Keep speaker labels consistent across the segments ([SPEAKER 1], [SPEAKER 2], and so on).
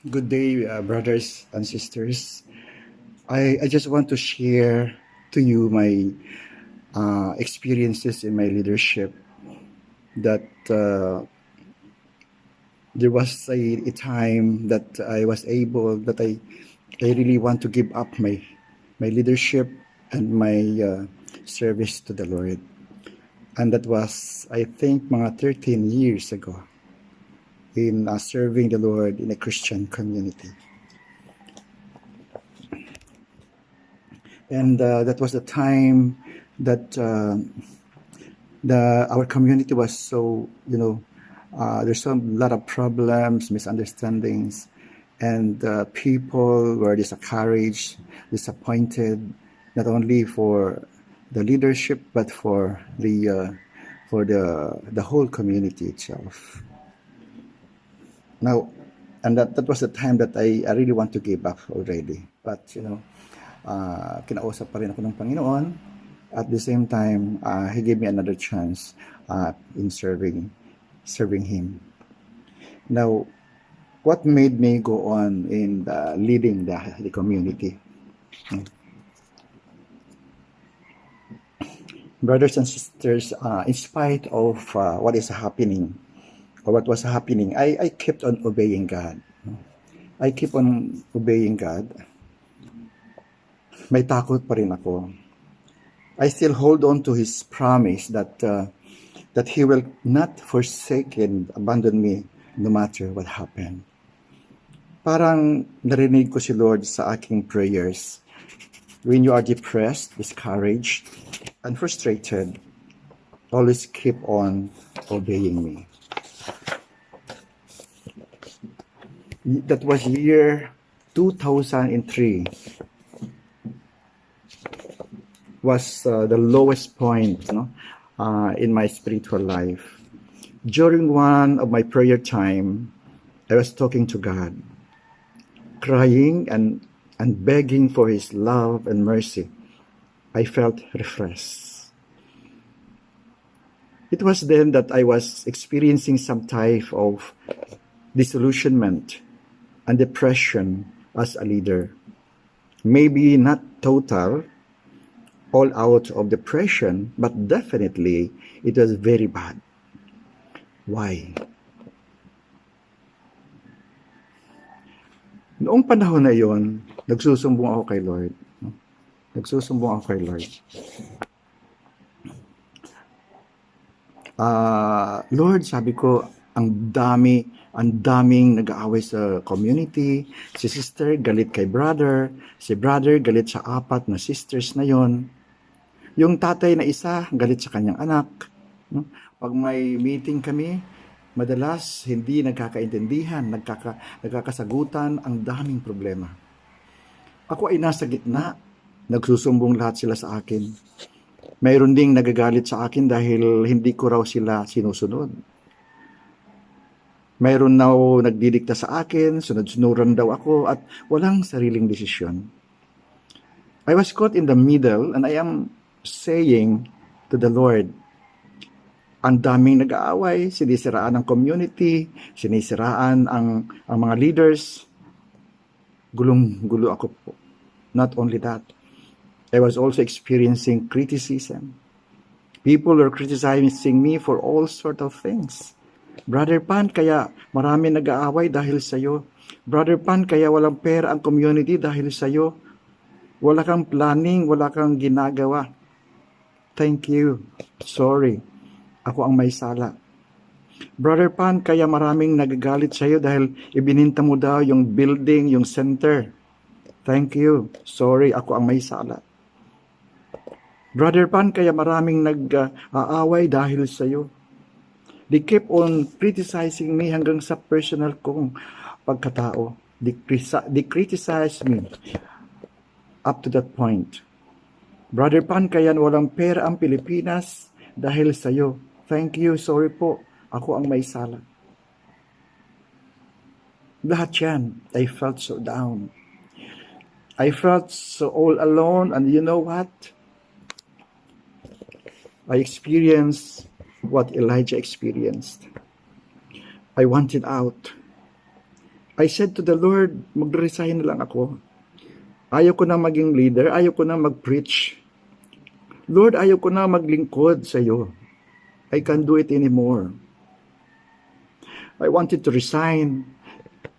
[SPEAKER 1] Good day, brothers and sisters. I just want to share to you my experiences in my leadership. That there was a time that I was able, that I really want to give up my leadership and my service to the Lord. And that was, I think, mga 13 years ago in serving the Lord in a Christian community. And that was the time that our community was so, there's a lot of problems, misunderstandings, and people were discouraged, disappointed, not only for the leadership but for the whole community itself. Now, and that was the time that I really want to give up already. But kinausap pa rin ako ng Panginoon. At the same time, He gave me another chance in serving Him. Now, what made me go on in leading the community? Brothers and sisters, in spite of what is happening, or what was happening, I kept on obeying God. I keep on obeying God. May takot pa rin ako. I still hold on to His promise that He will not forsake and abandon me no matter what happened. Parang narinig ko si Lord sa aking prayers. When you are depressed, discouraged, and frustrated, always keep on obeying me. That was year 2003. Was the lowest point in my spiritual life. During one of my prayer time, I was talking to God, crying and begging for His love and mercy. I felt refreshed. It was then that I was experiencing some type of disillusionment and depression as a leader. Maybe not total, all out of depression, but definitely it was very bad. Why? Noong panahon na yon, nagsusumbong ako kay Lord. Lord, sabi ko, ang daming nag-aaway sa community. Si sister galit kay brother, si brother galit sa apat na sisters na yon. Yung tatay na isa galit sa kanyang anak. Pag may meeting kami, madalas hindi nagkakaintindihan, nagkakasagutan, ang daming problema. Ako ay nasa gitna, nagsusumbong lahat sila sa akin. Mayroon ding nagagalit sa akin dahil hindi ko raw sila sinusunod. Mayroon na nagdidikta sa akin, sunod-sunuran daw ako at walang sariling desisyon. I was caught in the middle and I am saying to the Lord, ang daming nag-aaway, sinisiraan ang community, sinisiraan ang mga leaders. Gulong-gulo ako po. Not only that, I was also experiencing criticism. People were criticizing me for all sort of things. Brother Pan, kaya marami nag-aaway dahil sa'yo. Brother Pan, kaya walang pera ang community dahil sa'yo. Wala kang planning, wala kang ginagawa. Thank you. Sorry. Ako ang may sala. Brother Pan, kaya maraming nagagalit sa iyo dahil ibininta mo daw yung building, yung center. Thank you. Sorry, ako ang may sala. Brother Pan, kaya maraming nag-aaway dahil sa iyo. They keep on criticizing me hanggang sa personal kong pagkatao. They criticize me up to that point. Brother Pan, kaya walang pera ang Pilipinas dahil sa iyo. Thank you, sorry po. Ako ang may sala. Lahat yan, I felt so down. I felt so all alone, and you know what? I experienced what Elijah experienced. I wanted out. I said to the Lord, mag-resign na lang ako. Ayaw ko na maging leader, ayaw ko na mag-preach. Lord, ayaw ko na maglingkod sa iyo. I can't do it anymore. I wanted to resign.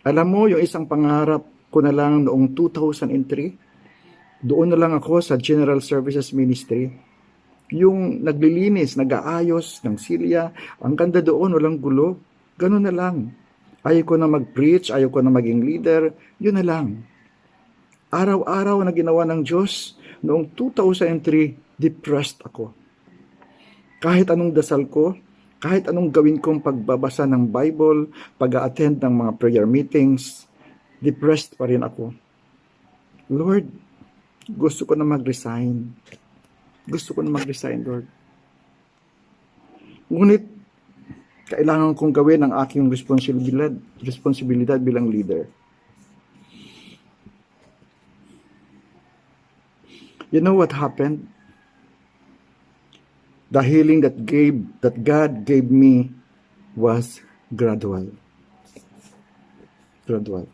[SPEAKER 1] Alam mo, yung isang pangarap ko na lang noong 2003, doon na lang ako sa General Services Ministry. Yung naglilinis, nag-aayos ng silya, ang ganda doon, walang gulo. Ganun na lang. Ayaw ko na mag-preach, ayaw ko na maging leader, yun na lang. Araw-araw na ginawa ng Diyos, noong 2003, depressed ako. Kahit anong dasal ko, kahit anong gawin kong pagbabasa ng Bible, pag-attend ng mga prayer meetings, depressed pa rin ako. Lord, gusto ko na mag-resign. Gusto ko na mag-resign, Lord. Ngunit, kailangan kong gawin ang aking responsibilidad bilang leader. You know what happened? The healing that God gave me was gradual. Gradual.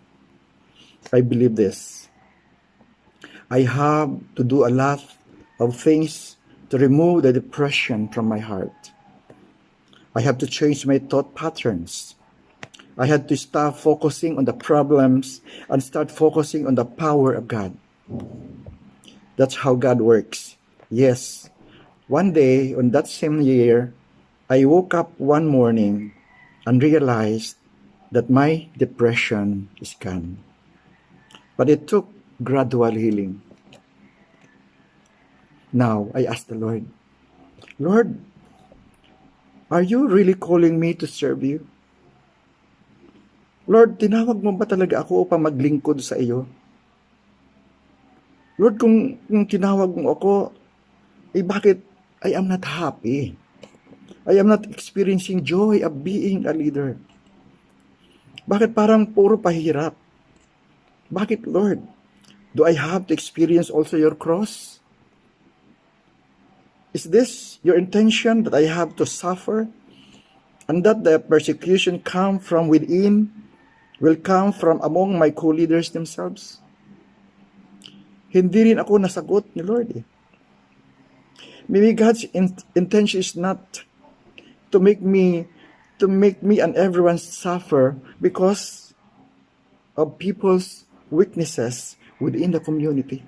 [SPEAKER 1] I believe this. I have to do a lot of things to remove the depression from my heart. I have to change my thought patterns. I had to stop focusing on the problems and start focusing on the power of God. That's how God works. Yes. One day, on that same year, I woke up one morning and realized that my depression is gone. But it took gradual healing. Now, I asked the Lord, Lord, are you really calling me to serve you? Lord, tinawag mo ba talaga ako upang maglingkod sa iyo? Lord, kung tinawag mo ako, bakit I am not happy? I am not experiencing joy of being a leader. Bakit parang puro pahirap? Bakit, Lord? Do I have to experience also your cross? Is this your intention, that I have to suffer? And that the persecution come from within will come from among my co-leaders themselves? Hindi rin ako nasagot ni Lord eh. Maybe God's intention is not to make me and everyone suffer because of people's weaknesses within the community.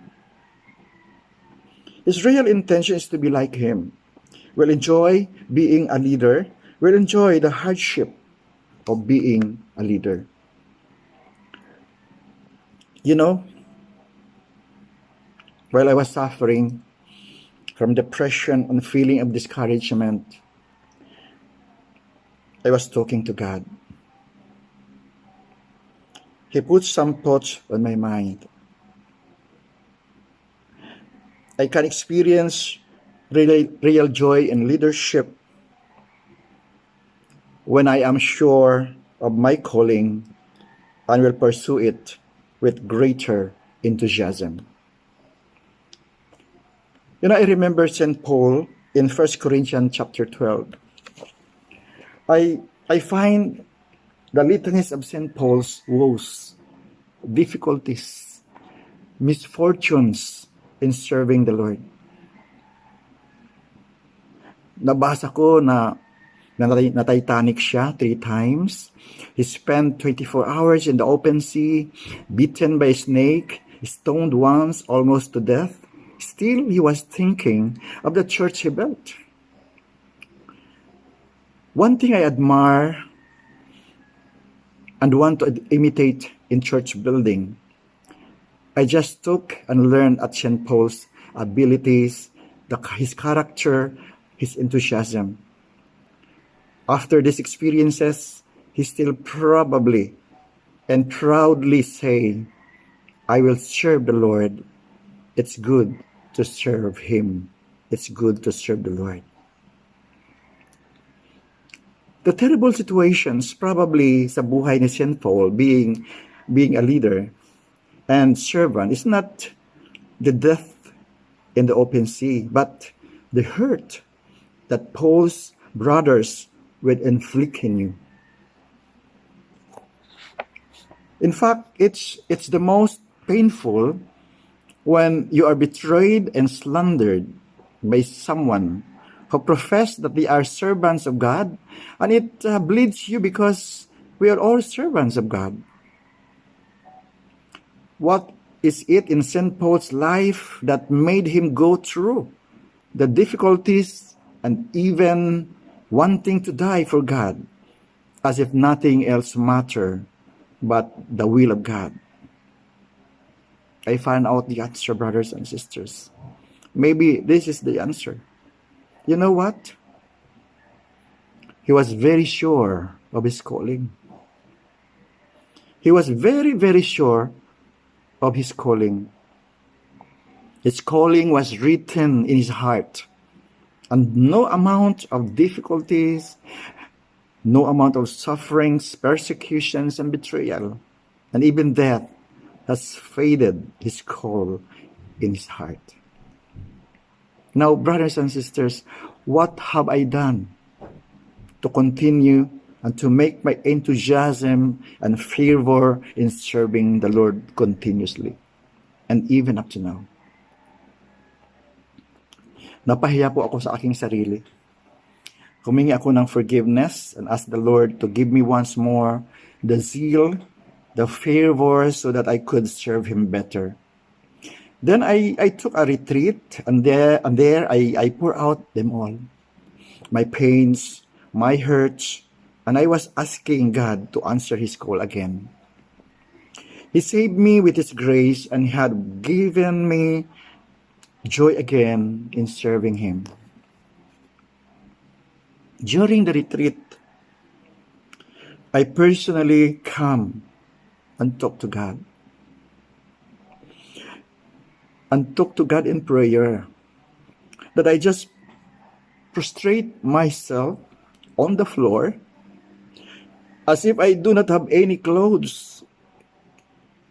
[SPEAKER 1] His real intention is to be like Him. We'll enjoy being a leader. We'll enjoy the hardship of being a leader. You know, while I was suffering from depression and feeling of discouragement, I was talking to God. He put some thoughts on my mind. I can experience real joy in leadership when I am sure of my calling and will pursue it with greater enthusiasm. You know, I remember St. Paul in 1 Corinthians chapter 12. I find the litanies of St. Paul's woes, difficulties, misfortunes in serving the Lord. Nabasa ko na Titanic siya 3 times. He spent 24 hours in the open sea, bitten by a snake, stoned once almost to death. Still, he was thinking of the church he built. One thing I admire and want to imitate in church building, I just took and learned at St. Paul's abilities, his character, his enthusiasm. After these experiences, he still probably and proudly say, I will serve the Lord. It's good to serve Him. It's good to serve the Lord. The terrible situations probably sa buhay ni St. Paul being a leader and servant is not the death in the open sea, but the hurt that Paul's brothers would inflict in you. In fact, it's the most painful when you are betrayed and slandered by someone who profess that they are servants of God, and it bleeds you because we are all servants of God. What is it in St. Paul's life that made him go through the difficulties and even wanting to die for God, as if nothing else mattered but the will of God? I found out the answer, brothers and sisters. Maybe this is the answer. You know what? He was very sure of his calling. He was very, very sure of his calling. His calling was written in his heart. And no amount of difficulties, no amount of sufferings, persecutions, and betrayal, and even death has faded his call in his heart. Now, brothers and sisters, what have I done to continue and to make my enthusiasm and fervor in serving the Lord continuously, and even up to now? Napahiya po ako sa aking sarili. Humingi ako ng forgiveness and ask the Lord to give me once more the zeal, the fervor, so that I could serve Him better. Then I took a retreat, and there I pour out them all. My pains, my hurts, and I was asking God to answer His call again. He saved me with His grace and had given me joy again in serving Him. During the retreat, I personally come and talk to God. And talk to God in prayer. That I just prostrate myself on the floor as if I do not have any clothes,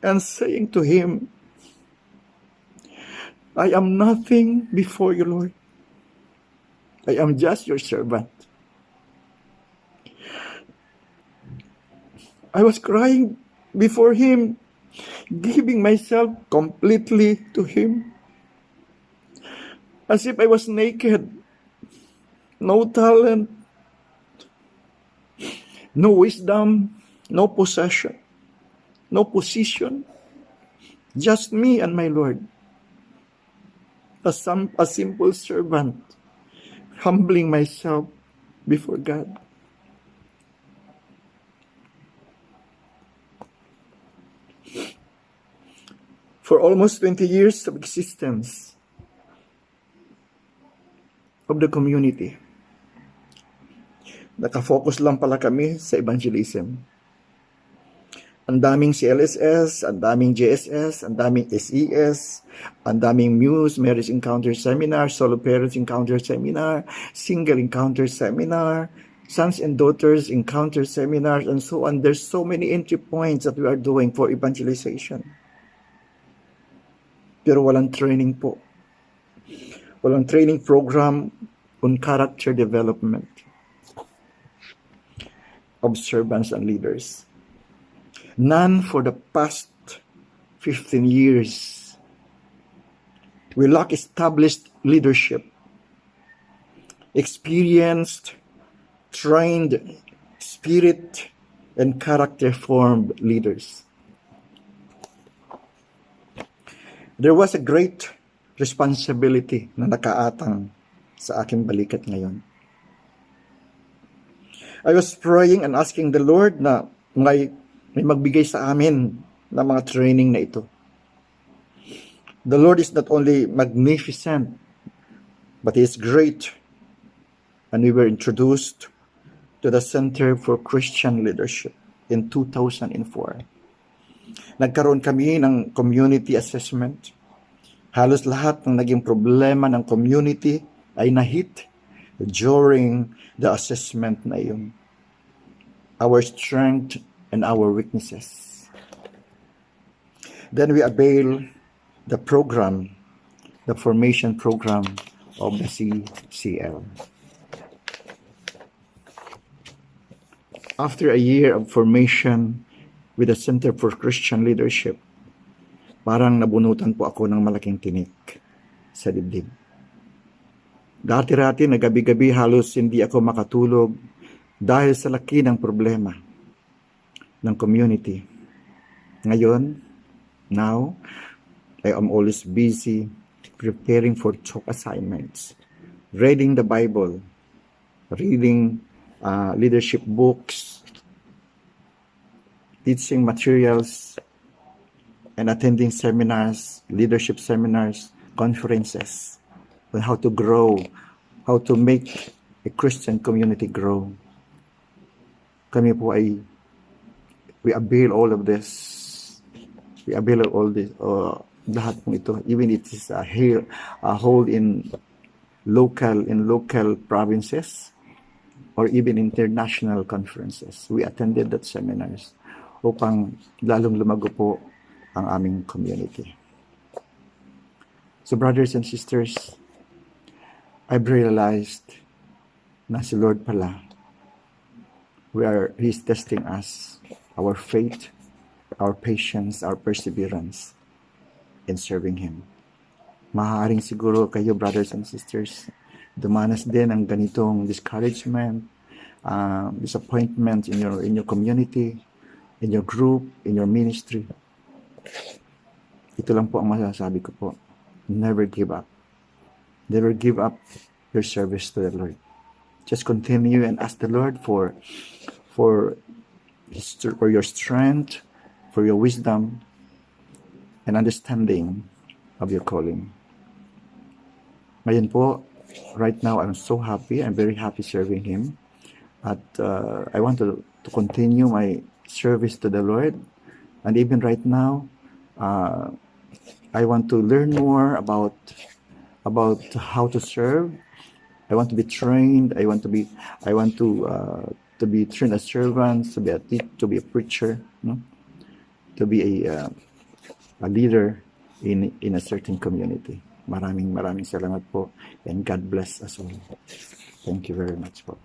[SPEAKER 1] and saying to Him, I am nothing before you, Lord. I am just your servant. I was crying before Him, giving myself completely to Him, as if I was naked, no talent, no wisdom, no possession, no position, just me and my Lord. A simple servant, humbling myself before God. For almost 20 years of existence of the community, nakafocus lang pala kami sa evangelism. Ang daming CLSS, ang daming JSS, ang daming SES, ang daming Muse, Marriage Encounter Seminar, Solo Parents Encounter Seminar, Single Encounter Seminar, Sons and Daughters Encounter Seminars, and so on. There's so many entry points that we are doing for evangelization. Pero walang training po. Walang training program on character development of servants and leaders. None for the past 15 years. We lack established leadership, experienced, trained, spirit, and character-formed leaders. There was a great responsibility na nakaatang sa aking balikat ngayon. I was praying and asking the Lord na may magbigay sa amin ng mga training na ito. The Lord is not only magnificent, but He is great. And we were introduced to the Center for Christian Leadership in 2004. Nagkaroon kami ng community assessment. Halos lahat ng naging problema ng community ay nahit during the assessment na iyon. Our strength and our weaknesses. Then we avail the program, the formation program of the CCL. After a year of formation, with the Center for Christian Leadership, parang nabunutan po ako ng malaking tinik sa dibdib. Dati-rati na gabi-gabi halos hindi ako makatulog dahil sa laki ng problema ng community. Ngayon, now, I am always busy preparing for talk assignments, reading the Bible, reading leadership books, teaching materials, and attending seminars, leadership seminars, conferences, on how to grow, how to make a Christian community grow. Kami po ay, we avail all of this. We avail all this, lahat po ito, even it is a hold in local provinces, or even international conferences. We attended that seminars upang lalong lumago po ang aming community. So brothers and sisters, I've realized na si Lord pala, He's testing us, our faith, our patience, our perseverance in serving Him. Maaaring siguro kayo, brothers and sisters, dumanas din ang ganitong discouragement, disappointment in your community, in your group, in your ministry. Ito lang po ang masasabi ko po. Never give up. Never give up your service to the Lord. Just continue and ask the Lord for your strength, for your wisdom and understanding of your calling. Ngayon po, right now, I'm so happy. I'm very happy serving Him. At I want to continue my service to the Lord. And even right now, I want to learn more about how to serve. I want to be trained. I want to be trained as servants, to be a preacher, no? To be a leader in a certain community. Maraming salamat po, and God bless us all. Thank you very much po.